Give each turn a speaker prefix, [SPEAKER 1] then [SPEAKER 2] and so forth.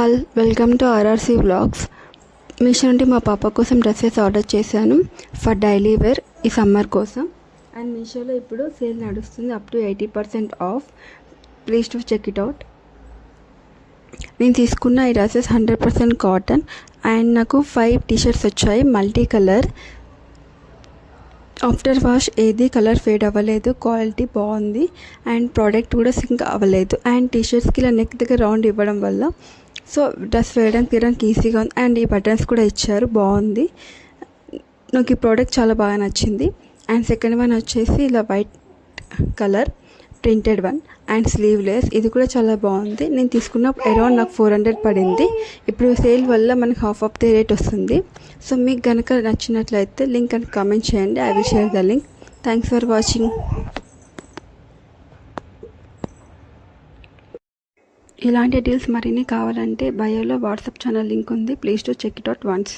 [SPEAKER 1] All welcome to RRC vlogs. Meesho నుండి మా పాప కోసం డ్రెస్సెస్ ఆర్డర్ చేశాను ఫర్ డైలీ వేర్ ఈ సమ్మర్ కోసం. అండ్ మీషోలో ఇప్పుడు సేల్ నడుస్తుంది up to 80% off. Please to check it out. నేను తీసుకున్న ఈ డ్రెస్సెస్ 100% కాటన్ అండ్ నాకు 5 టీషర్ట్స్ వచ్చాయి మల్టీ కలర్. ఆఫ్టర్ వాష్ ఏది కలర్ ఫేడ్ అవ్వలేదు, క్వాలిటీ బాగుంది అండ్ ప్రోడక్ట్ కూడా సింక్ అవ్వలేదు. అండ్ టీషర్ట్స్కి ఇలా నెక్ దగ్గర రౌండ్ ఇవ్వడం వల్ల సో డ్రెస్ తీయడానికి ఈజీగా ఉంది. అండ్ ఈ బటన్స్ కూడా ఇచ్చారు, బాగుంది. నాకు ఈ ప్రోడక్ట్ చాలా బాగా నచ్చింది. అండ్ సెకండ్ వన్ వచ్చేసి ఇలా white colour printed one and sleeveless, ఇది కూడా చాలా బాగుంది. నేను తీసుకున్నప్పుడు అరౌండ్ నాకు 400 పడింది. ఇప్పుడు సేల్ వల్ల మనకి హాఫ్ ఆఫ్ ది రేట్ వస్తుంది. సో మీకు కనుక నచ్చినట్లయితే లింక్ అని కామెంట్ చేయండి, I will share the link. Thanks for watching. ఇలాంటి డీల్స్ మరిన్ని కావాలంటే బయోలో వాట్సాప్ ఛానల్ లింక్ ఉంది, please to check it out once.